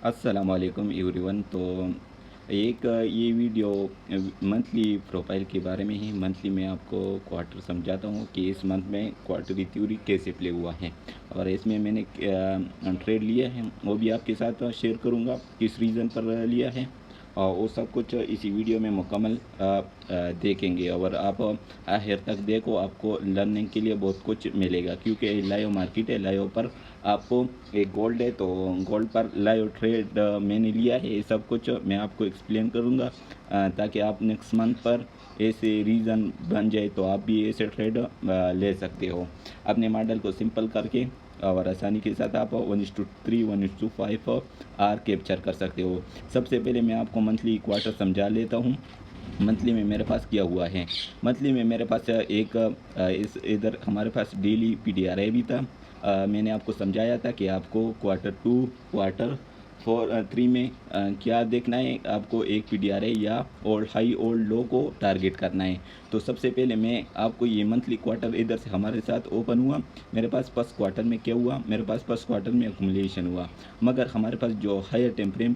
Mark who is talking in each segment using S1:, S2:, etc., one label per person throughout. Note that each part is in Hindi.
S1: अस्सलाम वालेकुम एवरीवन। तो एक ये वीडियो मंथली प्रोफाइल के बारे में ही। मंथली में आपको क्वार्टर समझाता हूँ कि इस मंथ में क्वार्टरली थ्योरी कैसे प्ले हुआ है और इसमें मैंने ट्रेड लिया है वो भी आपके साथ शेयर करूँगा, किस रीज़न पर लिया है और वो सब कुछ इसी वीडियो में मुकम्मल देखेंगे। और आप आखिर तक देखो, आपको लर्निंग के लिए बहुत कुछ मिलेगा क्योंकि लाइव मार्केट है। लाइव पर आपको एक गोल्ड है तो गोल्ड पर लाइव ट्रेड मैंने लिया है। ये सब कुछ मैं आपको एक्सप्लेन करूँगा ताकि आप नेक्स्ट मंथ पर ऐसे रीज़न बन जाए तो आप भी ऐसे ट्रेड ले सकते हो। अपने मॉडल को सिंपल करके और आसानी के साथ आप 1:3 1:5 आर कैप्चर कर सकते हो। सबसे पहले मैं आपको मंथली क्वार्टर समझा लेता हूँ। मंथली में मेरे पास क्या हुआ है। मंथली में मेरे पास एक इस इधर हमारे पास डेली पीडीआरए भी था। मैंने आपको समझाया था कि आपको क्वार्टर 2 क्वार्टर 3 में क्या देखना है। आपको एक पीडीआरए या ओल्ड हाई ओल्ड लो को टारगेट करना है। तो सबसे पहले मैं आपको ये मंथली क्वार्टर इधर से हमारे साथ ओपन हुआ। मेरे पास फर्स्ट क्वार्टर में क्या हुआ, मेरे पास फर्स्ट क्वार्टर में अकुमुलेशन हुआ, मगर हमारे पास जो हायर टेम्परेम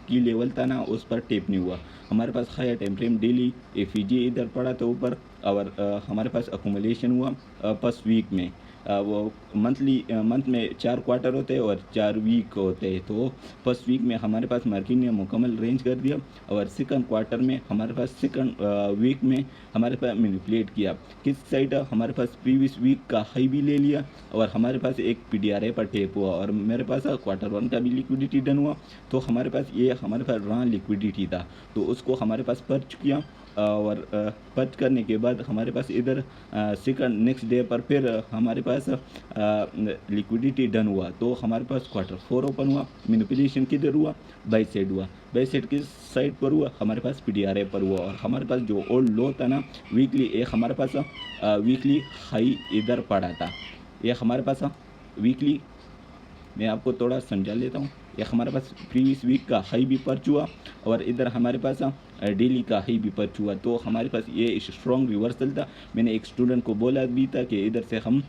S1: की लेवल था ना उस पर टेप नहीं हुआ। हमारे पास हायर टेम्परेम डेली एफीजी इधर पड़ा था ऊपर और हमारे पास अकुमुलेशन हुआ फर्स्ट वीक में। वो मंथ में 4 क्वार्टर होते हैं और 4 वीक होते हैं। तो फर्स्ट वीक में हमारे पास मार्केट ने मुकम्मल रेंज कर दिया और सेकंड क्वार्टर में हमारे पास सेकंड वीक में हमारे पास मैनिपुलेट किया। किस साइड हमारे पास प्रीवियस वीक का हाई भी ले लिया और हमारे पास एक पीडीआरए पर टेप हुआ और मेरे पास क्वार्टर 1 का भी लिक्विडिटी डन हुआ। तो हमारे पास रॉ लिक्विडिटी था तो उसको हमारे पास पर्च किया और पर्च करने के बाद हमारे पास इधर सेकंड नेक्स्ट डे पर फिर हमारे पास लिक्विडिटी डन हुआ। तो हमारे पास क्वार्टर 4 ओपन हुआ। मैनिपुलेशन किधर हुआ, बाई साइड हुआ। बाई साइड किस साइड पर हुआ, हमारे पास पीडीआरए पर हुआ और हमारे पास जो ओल्ड लो था ना वीकली, एक हमारे पास वीकली हाई इधर पड़ा था। ये हमारे पास वीकली, मैं आपको थोड़ा समझा लेता हूँ। एक हमारे पास प्रीवियस वीक का हाई भी पर्च हुआ और इधर हमारे पास डेली का हाई भी पर्च हुआ। तो हमारे पास ये स्ट्रॉन्ग रिवर्सल था। मैंने एक स्टूडेंट को बोला भी था कि इधर से हम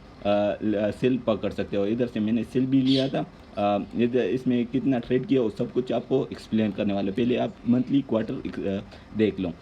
S1: सेल पकड़ सकते हो। इधर से मैंने सेल भी लिया था। इधर इसमें कितना ट्रेड किया वो सब कुछ आपको एक्सप्लेन करने वाले। पहले आप मंथली क्वार्टर देख लो।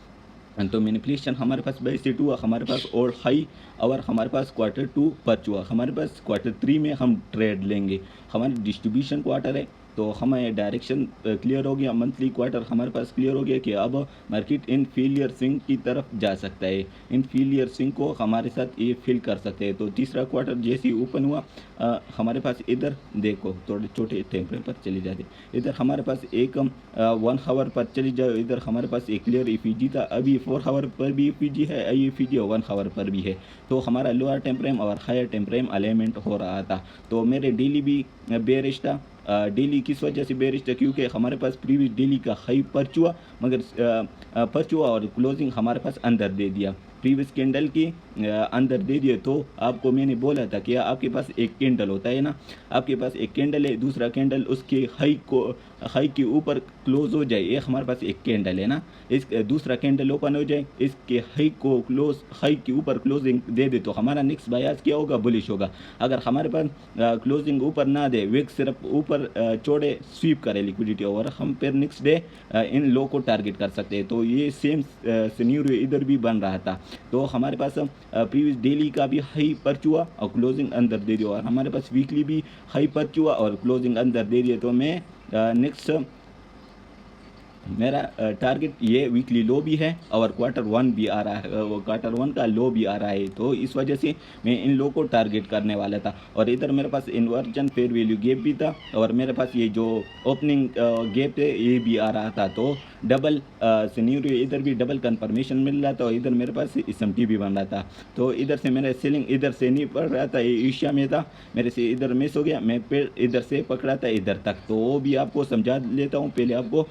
S1: तो मैनिपुलेशन हमारे पास बाई सेट हुआ, हमारे पास और हाई और हमारे पास क्वार्टर 2 पर्च हुआ। हमारे पास क्वार्टर 3 में हम ट्रेड लेंगे। हमारी डिस्ट्रीब्यूशन क्वार्टर है तो हमें डायरेक्शन क्लियर हो गया। मंथली क्वार्टर हमारे पास क्लियर हो गया कि अब मार्केट इनफीलियर स्विंग की तरफ जा सकता है। इनफीलियर स्विंग को हमारे साथ ये फिल कर सकते हैं। तो तीसरा क्वार्टर जैसे ही ओपन हुआ हमारे पास इधर देखो थोड़े छोटे टेम्परेचर पर चले जाते। इधर हमारे पास एक 1 आवर पर चली जाओ। इधर हमारे पास एक क्लियर ईपीजी था। अभी 4 आवर पर भी ईपीजी है, ईपीजी 1 आवर पर भी है। तो हमारा लोअर टेम्परेम और हायर टेम्परेम अलाइनमेंट हो रहा था। तो मेरे डेली भी बेरिश था। डेली किस वजह से बेरिश था, क्योंकि हमारे पास प्रीवियस डेली का हाई पर्च हुआ मगर पर्च हुआ और क्लोजिंग हमारे पास अंदर दे दिया। प्रीवियस कैंडल की अंदर दे दिए। तो आपको मैंने बोला था कि आपके पास एक कैंडल होता है ना, आपके पास एक कैंडल है, दूसरा कैंडल उसके हाई के ऊपर क्लोज हो जाए। एक हमारे पास एक कैंडल है ना, इस दूसरा कैंडल ओपन हो जाए, इसके हाई के ऊपर क्लोजिंग दे दे तो हमारा नेक्स्ट बायस क्या होगा, बुलिश होगा। अगर हमारे पास क्लोजिंग ऊपर ना दे, विक सिर्फ ऊपर छोड़े, स्वीप करे लिक्विडिटी और हम फिर नेक्स्ट डे इन लो को टारगेट कर सकते हैं। तो ये सेम सिनेरियो इधर भी बन रहा था। तो हमारे पास प्रीवियस डेली का भी हाई पर्च हुआ और क्लोजिंग अंदर दे दिया और हमारे पास वीकली भी हाई पर्च हुआ और क्लोजिंग अंदर दे दिए। तो मैं नेक्स्ट मेरा टारगेट ये वीकली लो भी है और क्वार्टर 1 भी आ रहा है, वो क्वार्टर 1 का लो भी आ रहा है। तो इस वजह से मैं इन लो को टारगेट करने वाला था। और इधर मेरे पास इन्वर्जन फेयर वैल्यू गैप भी था और मेरे पास ये जो ओपनिंग गैप है ये भी आ रहा था। तो डबल सिनेरियो, इधर भी डबल कंफर्मेशन मिल रहा था और इधर मेरे पास एसएमटी भी बन रहा था। तो इधर से मेरा सेलिंग इधर से नहीं पड़ रहा था, ये एशिया में था, मेरे से इधर मिस हो गया। मैं फिर इधर से पकड़ा था इधर तक। तो वो भी आपको समझा लेता हूँ। पहले आपको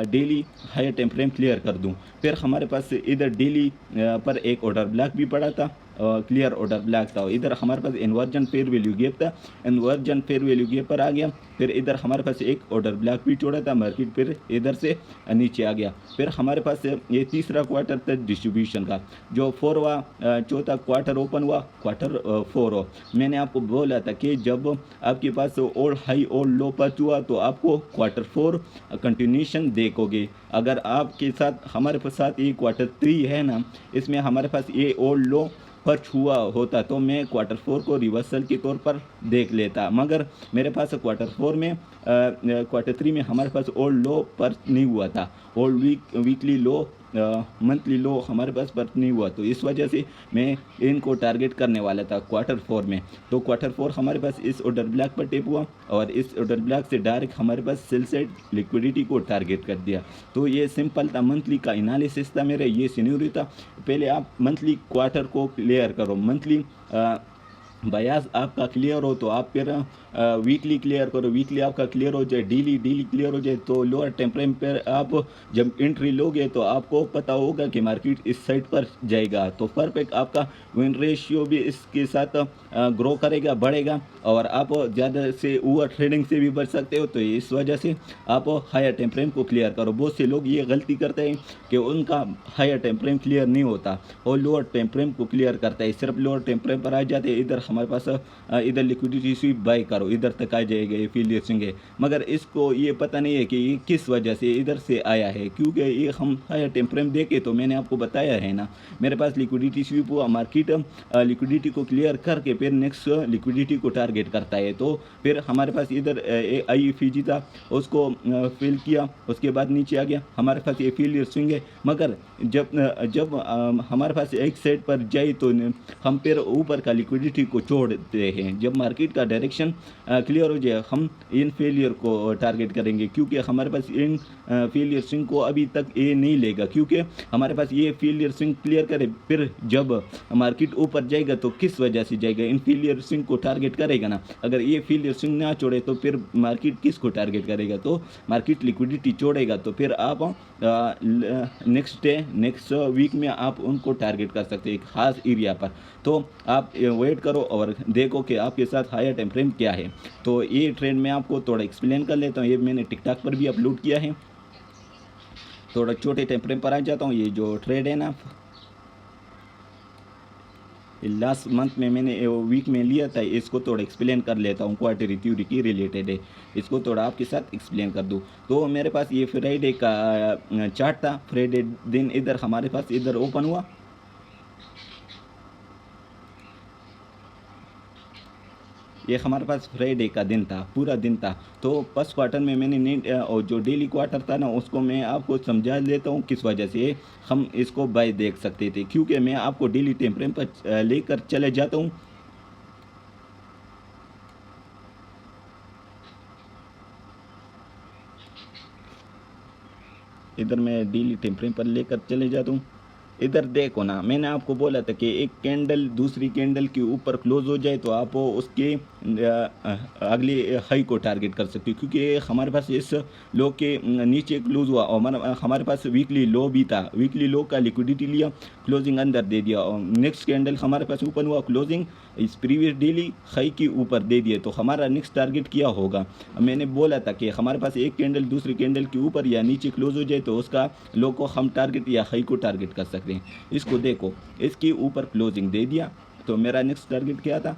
S1: डेली हायर टेम्परेम क्लियर कर दूं। फिर हमारे पास इधर डेली पर एक ऑर्डर ब्लॉक भी पड़ा था क्लियर ऑर्डर ब्लैक था। इधर हमारे पास इन्वर्जन फेयर वैल्यू गैप था, इन्वर्जन फेयर वैल्यू गैप पर आ गया। फिर इधर हमारे पास एक ऑर्डर ब्लैक भी छोड़ा था, मार्केट फिर इधर से नीचे आ गया। फिर हमारे पास ये तीसरा क्वार्टर था डिस्ट्रीब्यूशन का, जो चौथा क्वार्टर ओपन हुआ, क्वार्टर 4 हो। मैंने आपको बोला था कि जब आपके पास ओल्ड हाई ओल्ड लो पर हुआ तो आपको क्वार्टर 4 कंटिन्यूशन देखोगे। अगर आपके साथ हमारे साथ ये क्वार्टर 3 है ना, इसमें हमारे पास ये ओल्ड लो पर छुआ होता तो मैं क्वार्टर 4 को रिवर्सल के तौर पर देख लेता, मगर मेरे पास क्वार्टर 4 में क्वार्टर 3 में हमारे पास ओल्ड लो पर नहीं हुआ था, ओल्ड वीकली लो मंथली लो हमारे पास पर नहीं हुआ। तो इस वजह से मैं इनको टारगेट करने वाला था क्वार्टर 4 में। तो क्वार्टर 4 हमारे पास इस ऑर्डर ब्लैक पर टेप हुआ और इस ऑर्डर ब्लैक से डायरेक्ट हमारे पास सेल साइड लिक्विडिटी को टारगेट कर दिया। तो ये सिंपल था, मंथली का एनालिसिस था मेरा, ये सिनेरियो था। पहले आप मंथली क्वार्टर को क्लियर करो, मंथली बयास आपका क्लियर हो तो आप फिर वीकली क्लियर करो, वीकली आपका क्लियर हो जाए, डेली क्लियर हो जाए तो लोअर टाइम फ्रेम पर आप जब एंट्री लोगे तो आपको पता होगा कि मार्केट इस साइड पर जाएगा। तो परफेक्ट आपका विन रेशियो भी इसके साथ ग्रो करेगा, बढ़ेगा और आप ज़्यादा से ओवर ट्रेडिंग से भी बच सकते हो। तो इस वजह से आप हायर टाइम फ्रेम को क्लियर करो। बहुत से लोग ये गलती करते हैं कि उनका हायर टाइम फ्रेम क्लियर नहीं होता और लोअर टाइम फ्रेम को क्लियर करता है, सिर्फ लोअर टाइम फ्रेम पर आ जाते हैं। इधर हमारे पास इधर लिक्विडिटी स्वीप बाय करो, इधर तक आ जाएगा, ये फील है, मगर इसको ये पता नहीं है कि ये किस वजह से इधर से आया है, क्योंकि ये हम हायर टाइम फ्रेम देखे तो मैंने आपको बताया है ना, मेरे पास लिक्विडिटी स्वीप हुआ, मार्केट लिक्विडिटी को क्लियर करके फिर नेक्स्ट लिक्विडिटी को टारगेट करता है। तो फिर हमारे पास इधर आई फीजी था, उसको फिल किया, उसके बाद नीचे आ गया, हमारे पास ये फेलियर स्विंग है। मगर जब हमारे पास एक साइड पर जाए तो हम फिर ऊपर का लिक्विडिटी को छोड़ते हैं। जब मार्केट का डायरेक्शन क्लियर हो जाए हम इन फेलियर को टारगेट करेंगे, क्योंकि हमारे पास इन फेलियर स्विंग को अभी तक ये नहीं लेगा, क्योंकि हमारे पास ये फेलियर स्विंग क्लियर करे, फिर जब मार्केट ऊपर जाएगा तो किस वजह से जाएगा, इन फेलियर स्विंग को टारगेट करेगा ना। अगर ये फेलियर स्विंग ना छोड़े तो फिर मार्केट किसको टारगेट करेगा, तो मार्केट लिक्विडिटी छोड़ेगा। तो फिर आप नेक्स्ट डे नेक्स्ट वीक में आप उनको टारगेट कर सकते हैं एक खास एरिया पर। तो आप वेट करो और देखो कि आपके साथ हायर टाइम फ्रेम क्या है। तो ये ट्रेंड मैं आपको थोड़ा एक्सप्लेन कर लेता हूँ, ये मैंने टिकटॉक पर भी अपलोड किया है। थोड़ा छोटे टाइम फ्रेम पर आ जाता हूँ। ये जो ट्रेड है ना, लास्ट मंथ में मैंने वीक में लिया था, इसको थोड़ा एक्सप्लेन कर लेता हूँ, क्वार्टरली थ्योरी की रिलेटेड है, इसको थोड़ा आपके साथ एक्सप्लेन कर दूँ। तो मेरे पास ये फ्राइडे का चार्ट था, फ्राइडे दिन इधर हमारे पास इधर ओपन हुआ, ये हमारे पास फ्राइडे का दिन था, पूरा दिन था। तो फर्स्ट क्वार्टर में मैंने और जो डेली क्वार्टर था ना, उसको मैं आपको समझा देता हूँ किस वजह से हम इसको बाय देख सकते थे, क्योंकि मैं आपको डेली टाइम फ्रेम पर लेकर चले जाता हूँ। इधर मैं डेली टाइम फ्रेम पर लेकर चले जाता हूँ। इधर देखो ना, मैंने आपको बोला था कि एक कैंडल दूसरी कैंडल के ऊपर क्लोज हो जाए तो आप उसके अगले हाई को टारगेट कर सकते हो, क्योंकि हमारे पास इस लो के नीचे क्लोज हुआ और हमारे पास वीकली लो भी था, वीकली लो का लिक्विडिटी लिया, क्लोजिंग अंदर दे दिया और नेक्स्ट कैंडल हमारे पास ओपन हुआ, क्लोजिंग इस प्रीवियस डेली हाई के ऊपर दे दिए। तो हमारा नेक्स्ट टारगेट क्या होगा, मैंने बोला था कि हमारे पास एक कैंडल दूसरी कैंडल के ऊपर या नीचे क्लोज हो जाए तो उसका लो को हम टारगेट या हाई को टारगेट कर सकते हैं। इसको देखो, इसके ऊपर क्लोजिंग दे दिया तो मेरा नेक्स्ट टारगेट क्या था,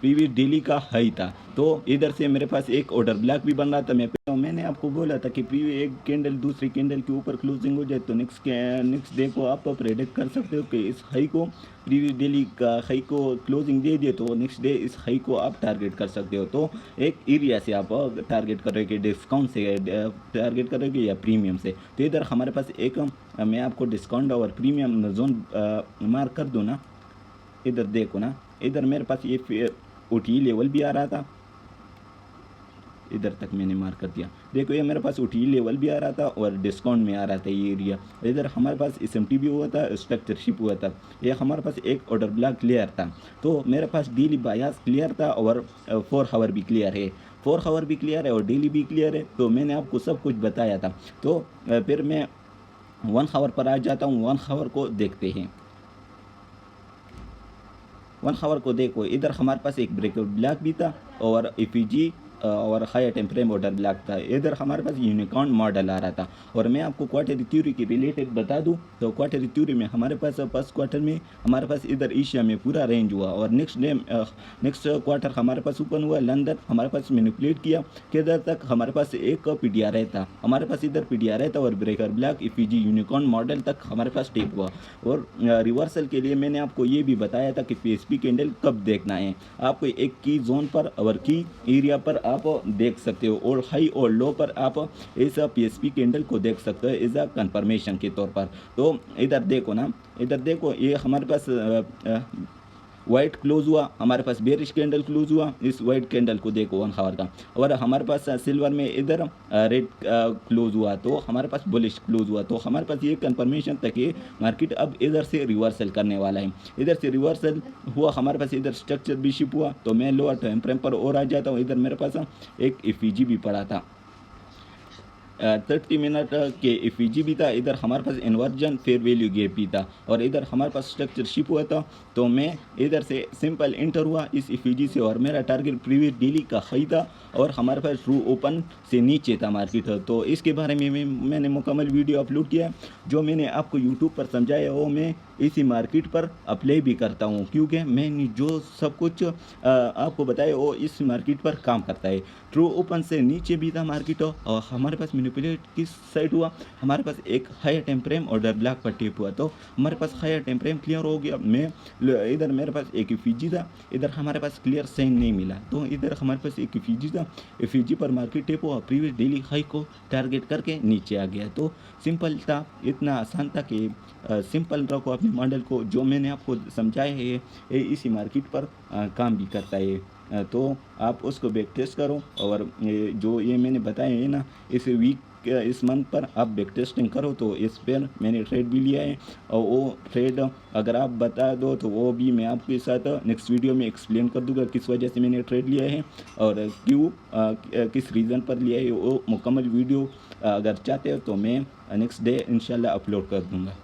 S1: प्रीवियस डेली का हाई था। तो इधर से मेरे पास एक ऑर्डर ब्लैक भी बन रहा था। मैंने आपको बोला था कि प्रीवियस एक कैंडल दूसरी कैंडल के ऊपर क्लोजिंग हो जाए तो नेक्स्ट डे को आप प्रेडिक्ट कर सकते हो कि इस हाई को, प्रीवियस डेली का हाई को क्लोजिंग दे दिए तो नेक्स्ट डे इस हाई को आप टारगेट कर सकते हो। तो एक एरिया से आप टारगेट करोगे, डिस्काउंट से टारगेट करोगे या प्रीमियम से। तो इधर हमारे पास एक मैं आपको डिस्काउंट और प्रीमियम जोन मार्क कर दूँ ना, इधर देखो ना, इधर मेरे पास ये ओटी लेवल भी आ रहा था, इधर तक मैंने मार्क कर दिया। देखो ये मेरे पास ओटी लेवल भी आ रहा था और डिस्काउंट में आ रहा था ये एरिया। इधर हमारे पास एसएमटी भी हुआ था, स्ट्रक्चरशिप हुआ था। ये हमारे पास एक ऑर्डर ब्लॉक क्लियर था। तो मेरे पास डेली बायास क्लियर था और 4 आवर भी क्लियर है, 4 आवर भी क्लियर है और डेली भी क्लियर है। तो मैंने आपको सब कुछ बताया था। तो फिर मैं 1 आवर पर आ जाता हूँ, 1 आवर को देखते हैं। 1 आवर को देखो, इधर हमारे पास एक ब्रेकआउट ब्लॉक भी था और एफईजी और हाई टेम्परेचर ऑर्डर ब्लॉक था। इधर हमारे पास यूनिकॉर्न मॉडल आ रहा था। और मैं आपको क्वार्टरली थ्योरी के रिलेटेड बता दूं तो क्वार्टरली थ्योरी में हमारे पास फर्स्ट क्वार्टर में हमारे पास इधर एशिया में पूरा रेंज हुआ और नेक्स्ट क्वार्टर हमारे पास ओपन हुआ लंदन, हमारे पास मैनिपुलेट किया किधर तक हमारे पास एक पीडीआर था, हमारे पास इधर पीडीआर था और breaker block FEG unicorn model तक हमारे पास टेप हुआ। और रिवर्सल के लिए मैंने आपको ये भी बताया था कि पीएसपी कैंडल कब देखना है। आपको एक की जोन पर और की एरिया पर आप देख सकते हो और हाई और लो पर आप इस पीएसपी कैंडल को देख सकते हो एज अ कंफर्मेशन के तौर पर। तो इधर देखो ना, इधर देखो ये हमारे पास वाइट क्लोज हुआ, हमारे पास बेरिश कैंडल क्लोज हुआ, इस वाइट कैंडल को देखो 1 आवर का। और हमारे पास सिल्वर में इधर रेड क्लोज हुआ तो हमारे पास बुलिश क्लोज हुआ। तो हमारे पास ये कंफर्मेशन था कि मार्केट अब इधर से रिवर्सल करने वाला है। इधर से रिवर्सल हुआ, हमारे पास इधर स्ट्रक्चर भी शिप हुआ तो मैं लोअर टाइम फ्रेम पर और आ जाता हूँ। इधर मेरे पास एक एफईजी भी पड़ा था 30 मिनट के एफईजी भी था। इधर हमारे पास इन्वर्जन फेयर वैल्यू गैप भी था और इधर हमारे पास स्ट्रक्चर शिप हुआ था। तो मैं इधर से सिंपल इंटर हुआ इस एफईजी से और मेरा टारगेट प्रीवियस डेली का हाई था और हमारे पास ट्रू ओपन से नीचे था मार्केट। तो इसके बारे में मैंने मुकम्मल वीडियो अपलोड किया। जो मैंने आपको यूट्यूब पर समझाया वो मैं इसी मार्केट पर अप्लाई भी करता हूँ, क्योंकि मैंने जो सब कुछ आपको बताया वो इस मार्केट पर काम करता है। ट्रू ओपन से नीचे भी था मार्केट और हमारे पास मैनिपुलेट किस साइड हुआ, हमारे पास एक higher time frame order block पर टेप हुआ तो हमारे पास हायर टाइम फ्रेम क्लियर हो गया। मैं इधर मेरे पास एक एफईजी था, इधर हमारे पास क्लियर साइन नहीं मिला तो इधर हमारे पास एक एफईजी था, एफईजी पर मार्केट टेप हुआ, प्रीवियस डेली हाई को टारगेट करके नीचे आ गया। तो सिंपल था, इतना आसान था कि सिंपल रखो अपने मॉडल को। जो मैंने आपको समझाया है ये इसी मार्केट पर काम भी करता है। तो आप उसको बैक टेस्ट करो और जो ये मैंने बताया है ना इस वीक इस मंथ पर आप बैक टेस्टिंग करो। तो इस पर मैंने ट्रेड भी लिया है और वो ट्रेड अगर आप बता दो तो वो भी मैं आपके साथ नेक्स्ट वीडियो में एक्सप्लेन कर दूंगा किस वजह से मैंने ट्रेड लिया है और क्यों किस रीज़न पर लिया है। वो मुकम्मल वीडियो अगर चाहते हो तो मैं नेक्स्ट डे इंशाल्लाह अपलोड कर दूंगा।